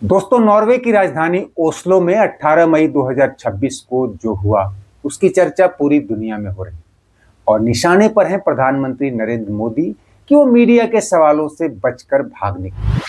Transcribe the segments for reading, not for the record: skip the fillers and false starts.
दोस्तों, नॉर्वे की राजधानी ओस्लो में 18 मई 2026 को जो हुआ उसकी चर्चा पूरी दुनिया में हो रही है और निशाने पर है प्रधानमंत्री नरेंद्र मोदी कि वो मीडिया के सवालों से बचकर भागने की।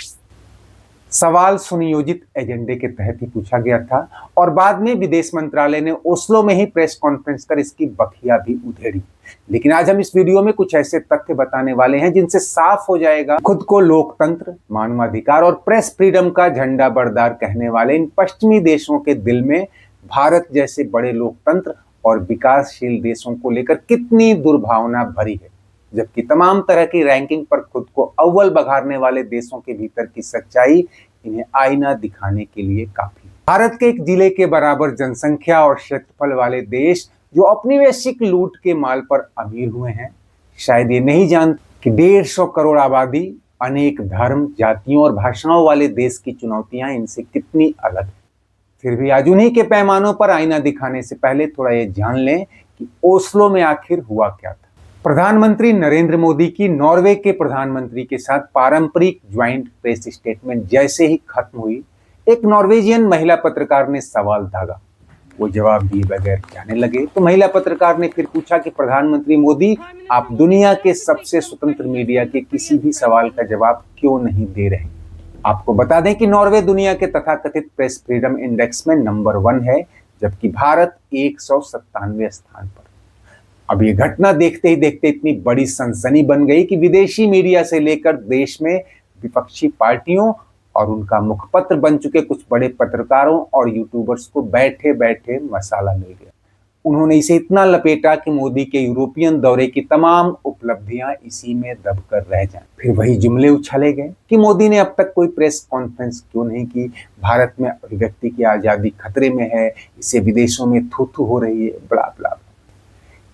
सवाल सुनियोजित एजेंडे के तहत ही पूछा गया था और बाद में विदेश मंत्रालय ने ओस्लो में ही प्रेस कॉन्फ्रेंस कर इसकी बखिया भी उधेड़ी। लेकिन आज हम इस वीडियो में कुछ ऐसे तथ्य बताने वाले हैं जिनसे साफ हो जाएगा खुद को लोकतंत्र, मानवाधिकार और प्रेस फ्रीडम का झंडा बरदार कहने वाले इन पश्चिमी देशों के दिल में भारत जैसे बड़े लोकतंत्र और विकासशील देशों को लेकर कितनी दुर्भावना भरी है, जबकि तमाम तरह की रैंकिंग पर खुद को अव्वल बघारने वाले देशों के भीतर की सच्चाई इन्हें आईना दिखाने के लिए काफी। भारत के एक जिले के बराबर जनसंख्या और क्षेत्रफल वाले देश जो अपनी वैश्विक लूट के माल पर अमीर हुए हैं, शायद ये नहीं जानते कि 150 करोड़ आबादी, अनेक धर्म, जातियों और भाषाओं वाले देश की चुनौतियां इनसे कितनी अलग है। फिर भी आज उन्हीं के पैमानों पर आईना दिखाने से पहले थोड़ा ये जान लें कि ओस्लो में आखिर हुआ क्या था। प्रधानमंत्री नरेंद्र मोदी की नॉर्वे के प्रधानमंत्री के साथ पारंपरिक ज्वाइंट प्रेस स्टेटमेंट जैसे ही खत्म हुई, एक नॉर्वेजियन महिला पत्रकार ने सवाल दागा। वो जवाब दिए बगैर जाने लगे तो महिला पत्रकार ने फिर पूछा कि प्रधानमंत्री मोदी, आप दुनिया के सबसे स्वतंत्र मीडिया के किसी भी सवाल का जवाब क्यों नहीं दे रहे? आपको बता दें कि नॉर्वे दुनिया के तथाकथित प्रेस फ्रीडम इंडेक्स में नंबर 1 है, जबकि भारत 197वें स्थान पर। अब ये घटना देखते ही देखते इतनी बड़ी सनसनी बन गई कि विदेशी मीडिया से लेकर देश में विपक्षी पार्टियों और उनका मुखपत्र बन चुके कुछ बड़े पत्रकारों और यूट्यूबर्स को बैठे बैठे मसाला मिल गया। उन्होंने इसे इतना लपेटा कि मोदी के यूरोपियन दौरे की तमाम उपलब्धियां इसी में दबकर रह जाएं। फिर वही जुमले उछाले गए कि मोदी ने अब तक कोई प्रेस कॉन्फ्रेंस क्यों नहीं की, भारत में अभिव्यक्ति की आजादी खतरे में है, इसे विदेशों में थू थू हो रही है, बला बला।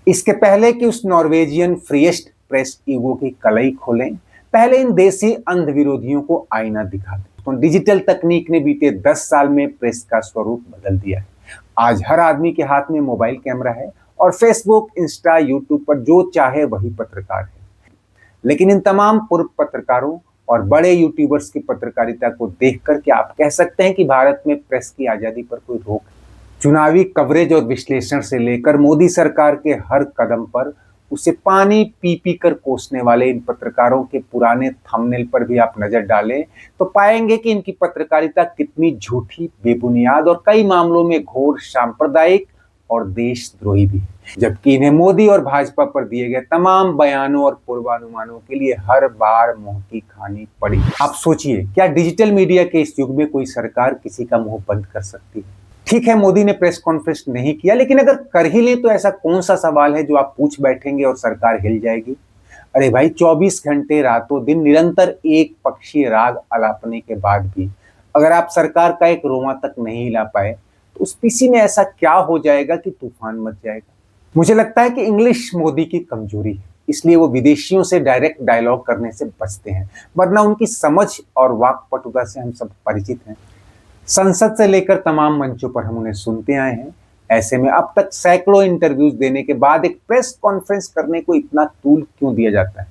इसके पहले कि उस नॉर्वेजियन फ्रीएस्ट प्रेस ईगो की कलई खोलें, पहले इन देसी अंध विरोधियों को आईना दिखा दें। तो डिजिटल तकनीक ने बीते 10 साल में प्रेस का स्वरूप बदल दिया है। आज हर आदमी के हाथ में मोबाइल कैमरा है और फेसबुक, इंस्टा, यूट्यूब पर जो चाहे वही पत्रकार है। लेकिन इन तमाम पूर्व पत्रकारों और बड़े यूट्यूबर्स की पत्रकारिता को देखकर क्या आप कह सकते हैं कि भारत में प्रेस की आजादी पर कोई रोक है? चुनावी कवरेज और विश्लेषण से लेकर मोदी सरकार के हर कदम पर उसे पानी पी पी कर कोसने वाले इन पत्रकारों के पुराने थंबनेल पर भी आप नजर डालें तो पाएंगे कि इनकी पत्रकारिता कितनी झूठी, बेबुनियाद और कई मामलों में घोर सांप्रदायिक और देशद्रोही भी है। जबकि इन्हें मोदी और भाजपा पर दिए गए तमाम बयानों और पूर्वानुमानों के लिए हर बार मुंह की खानी पड़ी। आप सोचिए, क्या डिजिटल मीडिया के इस युग में कोई सरकार किसी का मुंह बंद कर सकती है? ठीक है, मोदी ने प्रेस कॉन्फ्रेंस नहीं किया, लेकिन अगर कर ही ले तो ऐसा कौन सा सवाल है जो आप पूछ बैठेंगे और सरकार हिल जाएगी? अरे भाई, 24 घंटे रातों दिन निरंतर एक पक्षीय राग अलापने के बाद भी अगर आप सरकार का एक रोंवा तक नहीं हिला पाए तो उस पीसी में ऐसा क्या हो जाएगा कि तूफान मच जाएगा? मुझे लगता है कि इंग्लिश मोदी की कमजोरी है, इसलिए वो विदेशियों से डायरेक्ट डायलॉग करने से बचते हैं, वरना उनकी समझ और वाक्पटुता से हम सब परिचित हैं। संसद से लेकर तमाम मंचों पर हम उन्हें सुनते आए हैं। ऐसे में अब तक सैकड़ों इंटरव्यूज देने के बाद एक प्रेस कॉन्फ्रेंस करने को इतना तूल क्यों दिया जाता है?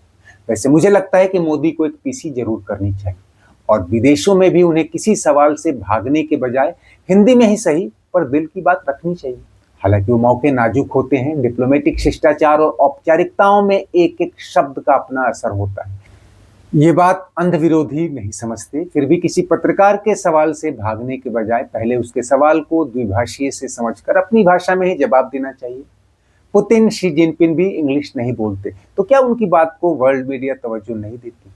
वैसे मुझे लगता है कि मोदी को एक पीसी जरूर करनी चाहिए और विदेशों में भी उन्हें किसी सवाल से भागने के बजाय हिंदी में ही सही पर दिल की बात रखनी चाहिए। हालांकि वो मौके नाजुक होते हैं, डिप्लोमेटिक शिष्टाचार और औपचारिकताओं में एक एक शब्द का अपना असर होता है। ये बात अंध विरोधी नहीं समझते, फिर भी किसी पत्रकार के सवाल से भागने के बजाय पहले उसके सवाल को द्विभाषीय से समझकर अपनी भाषा में ही जवाब देना चाहिए। पुतिन, शी जिनपिंग भी इंग्लिश नहीं बोलते, तो क्या उनकी बात को वर्ल्ड मीडिया तवज्जो नहीं देती?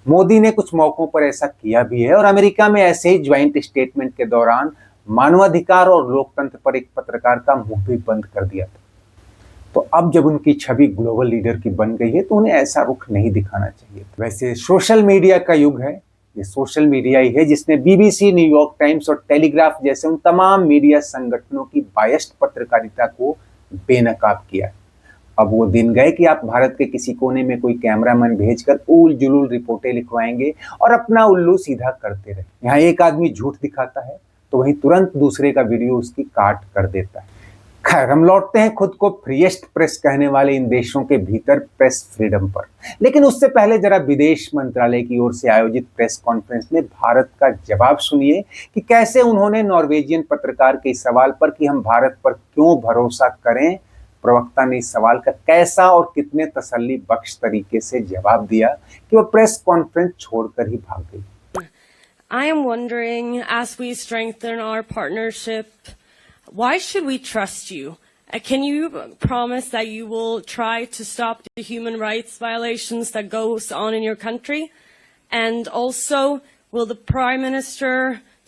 मोदी ने कुछ मौकों पर ऐसा किया भी है और अमेरिका में ऐसे ही ज्वाइंट स्टेटमेंट के दौरान मानवाधिकार और लोकतंत्र पर एक पत्रकार का मुंह भी बंद कर दिया था। तो अब जब उनकी छवि ग्लोबल लीडर की बन गई है तो उन्हें ऐसा रुख नहीं दिखाना चाहिए। वैसे सोशल मीडिया का युग है, ये सोशल मीडिया ही है जिसने बीबीसी, न्यूयॉर्क टाइम्स और टेलीग्राफ जैसे उन तमाम मीडिया संगठनों की बायस्ड पत्रकारिता को बेनकाब किया है। अब वो दिन गए कि आप भारत के किसी कोने में कोई कैमरामैन भेजकर उल जुलूल रिपोर्टें लिखवाएंगे और अपना उल्लू सीधा करते रहे। यहाँ एक आदमी झूठ दिखाता है तो वहीं तुरंत दूसरे का वीडियो उसकी काट कर देता है। खैर, हम लौटते हैं खुद को फ्रीएस्ट प्रेस कहने वाले इन देशों के भीतर प्रेस फ्रीडम पर। लेकिन उससे पहले जरा विदेश मंत्रालय की ओर से आयोजित प्रेस कॉन्फ्रेंस में भारत का जवाब सुनिए कि कैसे उन्होंने नॉर्वेजियन पत्रकार के इस सवाल पर कि हम भारत पर क्यों भरोसा करें, प्रवक्ता ने इस सवाल का कैसा और कितने तसल्ली बख्श तरीके से जवाब दिया कि वह प्रेस कॉन्फ्रेंस छोड़कर ही भाग गई। I am wondering, as we strengthen our partnership, why should we trust you? Can you promise that you will try to stop the human rights violations that goes on in your country? And also, will the Prime Minister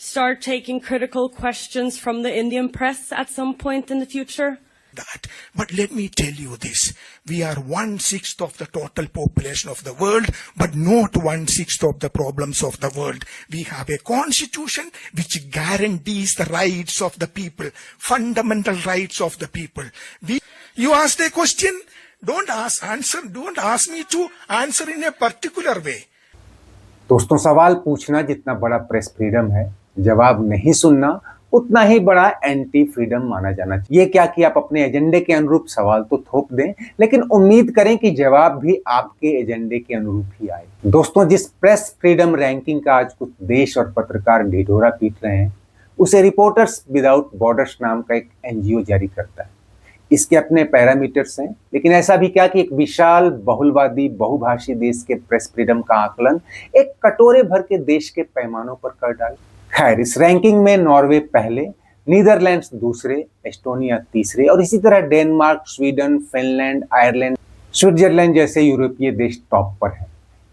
start taking critical questions from the Indian press at some point in the future? That. But let me tell you this, we are 1/6 of the total population of the world, but not 1/6 of the problems of the world. We have a constitution which guarantees the rights of the people, fundamental rights of the people. You asked a question, don't ask me to answer in a particular way. दोस्तों, सवाल पूछना जितना बड़ा press freedom है, जवाब नहीं सुनना उतना ही बड़ा एंटी फ्रीडम माना जाना चाहिए। ये क्या कि आप अपने एजेंडे के अनुरूप सवाल तो थोप दें, लेकिन उम्मीद करें कि जवाब भी आपके एजेंडे के अनुरूप ही आए। दोस्तों, जिस प्रेस फ्रीडम रैंकिंग का आज कुछ देश और पत्रकार ढिढोरा पीट रहे हैं, उसे रिपोर्टर्स विदाउट बॉर्डर्स नाम का एक एनजीओ जारी करता है। इसके अपने पैरामीटर्स हैं, लेकिन ऐसा भी क्या कि एक विशाल बहुलवादी बहुभाषी देश के प्रेस फ्रीडम का आकलन एक कटोरे भर के देश के पैमानों पर कर डाले। खैर, इस रैंकिंग में नॉर्वे पहले, नीदरलैंड्स दूसरे, एस्टोनिया तीसरे और इसी तरह Denmark, Sweden, Finland, Ireland, Switzerland जैसे यूरोपीय देश टॉप पर हैं।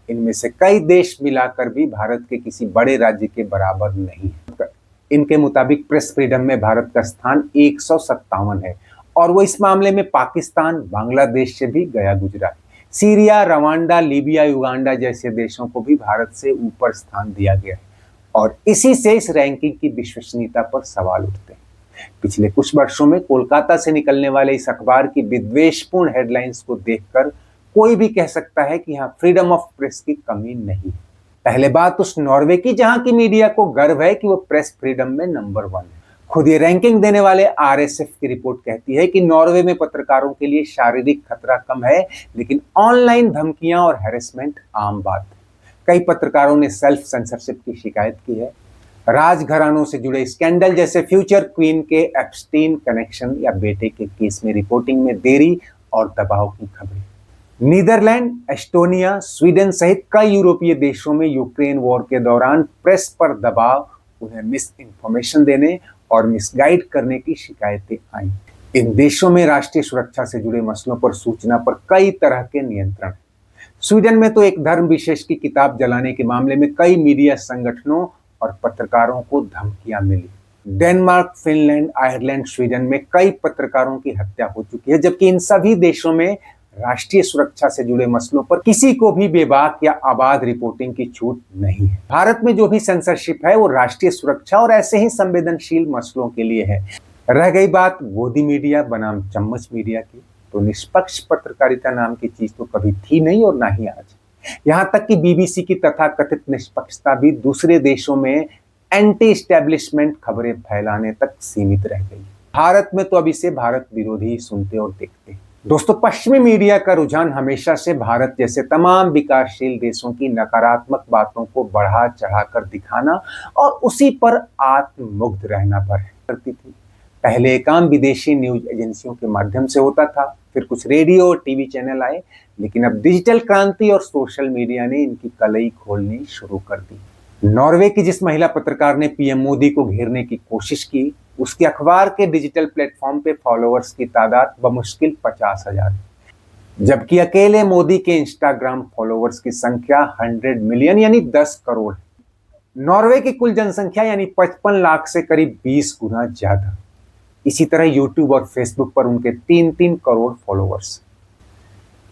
इनमें से कई देश मिलाकर भी भारत के किसी बड़े राज्य के बराबर नहीं है। इनके मुताबिक प्रेस फ्रीडम में भारत का स्थान 157 है और वो इस मामले में पाकिस्तान, बांग्लादेश से भी गया गुजरा है। सीरिया, रवांडा, लीबिया, युगांडा जैसे देशों को भी भारत से ऊपर स्थान दिया गया है और इसी से इस रैंकिंग की विश्वसनीयता पर सवाल उठते हैं। पिछले कुछ वर्षों में कोलकाता से निकलने वाले इस अखबार की विद्वेषपूर्ण हेडलाइंस को देखकर कोई भी कह सकता है कि यहाँ फ्रीडम ऑफ प्रेस की कमी नहीं है। पहले बात उस नॉर्वे की, जहां की मीडिया को गर्व है कि वो प्रेस फ्रीडम में नंबर 1 है। खुद ये रैंकिंग देने वाले आरएसएफ की रिपोर्ट कहती है कि नॉर्वे में पत्रकारों के लिए शारीरिक खतरा कम है, लेकिन ऑनलाइन धमकियां और हैरेसमेंट आम बात है। कई पत्रकारों ने सेल्फ सेंसरशिप की शिकायत की है। राजघरानों से जुड़े स्कैंडल जैसे फ्यूचर क्वीन के एप्स्टीन कनेक्शन या बेटे के केस में रिपोर्टिंग में देरी और दबाव की खबरें। नीदरलैंड, एस्टोनिया, स्वीडन सहित कई यूरोपीय देशों में यूक्रेन वॉर के दौरान प्रेस पर दबाव, उन्हें मिस इन्फॉर्मेशन देने और मिसगाइड करने की शिकायतें आई। इन देशों में राष्ट्रीय सुरक्षा से जुड़े मसलों पर सूचना पर कई तरह के नियंत्रण हैं। स्वीडन में तो एक धर्म विशेष की किताब जलाने के मामले में कई मीडिया संगठनों और पत्रकारों को धमकियां मिली। डेनमार्क, फिनलैंड, आयरलैंड, स्वीडन में कई पत्रकारों की हत्या हो चुकी है, जबकि इन सभी देशों में राष्ट्रीय सुरक्षा से जुड़े मसलों पर किसी को भी बेबाक या अबाध रिपोर्टिंग की छूट नहीं है। भारत में जो भी सेंसरशिप है वो राष्ट्रीय सुरक्षा और ऐसे ही संवेदनशील मसलों के लिए है। रह गई बात गोदी मीडिया बनाम चम्मच मीडिया की, तो निष्पक्ष पत्रकारिता नाम की चीज तो कभी थी नहीं और ना ही आज। यहाँ तक कि बीबीसी की तथाकथित निष्पक्षता भी दूसरे देशों में एंटी एस्टेब्लिशमेंट खबरें फैलाने तक सीमित रह गई। भारत में तो अब इसे भारत विरोधी सुनते और देखते। दोस्तों, पश्चिमी मीडिया का रुझान हमेशा से भारत जैसे तमाम विकासशील देशों की नकारात्मक बातों को बढ़ा चढ़ाकर दिखाना और उसी पर आत्ममुग्ध रहना पर करती थी। पहले काम विदेशी न्यूज एजेंसियों के माध्यम से होता था, फिर कुछ रेडियो और टीवी चैनल आए, लेकिन अब डिजिटल क्रांति और सोशल मीडिया ने इनकी कलई खोलनी शुरू कर दी। नॉर्वे की जिस महिला पत्रकार ने पीएम मोदी को घेरने की कोशिश की, उसके अखबार के डिजिटल प्लेटफॉर्म पे फॉलोअर्स की तादाद बमुश्किल 50,000 है, जबकि अकेले मोदी के इंस्टाग्राम फॉलोअर्स की संख्या 100 मिलियन यानी 10 करोड़ है। नॉर्वे की कुल जनसंख्या यानी 55 लाख से करीब 20 गुना ज्यादा। इसी तरह यूट्यूब और फेसबुक पर उनके 3-3 करोड़ फॉलोअर्स।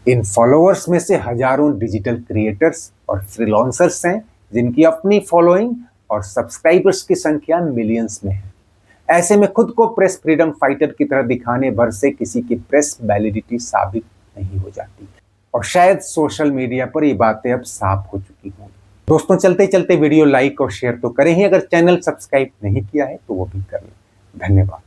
इन फॉलोअर्स में से हजारों डिजिटल क्रिएटर्स और फ्रीलांसर्स हैं जिनकी अपनी फॉलोइंग और सब्सक्राइबर्स की संख्या मिलियंस में है। ऐसे में खुद को प्रेस फ्रीडम फाइटर की तरह दिखाने भर से किसी की प्रेस वैलिडिटी साबित नहीं हो जाती और शायद सोशल मीडिया पर ये बातें अब साफ हो चुकी होंगी। दोस्तों, चलते चलते वीडियो लाइक और शेयर तो करें ही, अगर चैनल सब्सक्राइब नहीं किया है तो वो भी कर लें। धन्यवाद।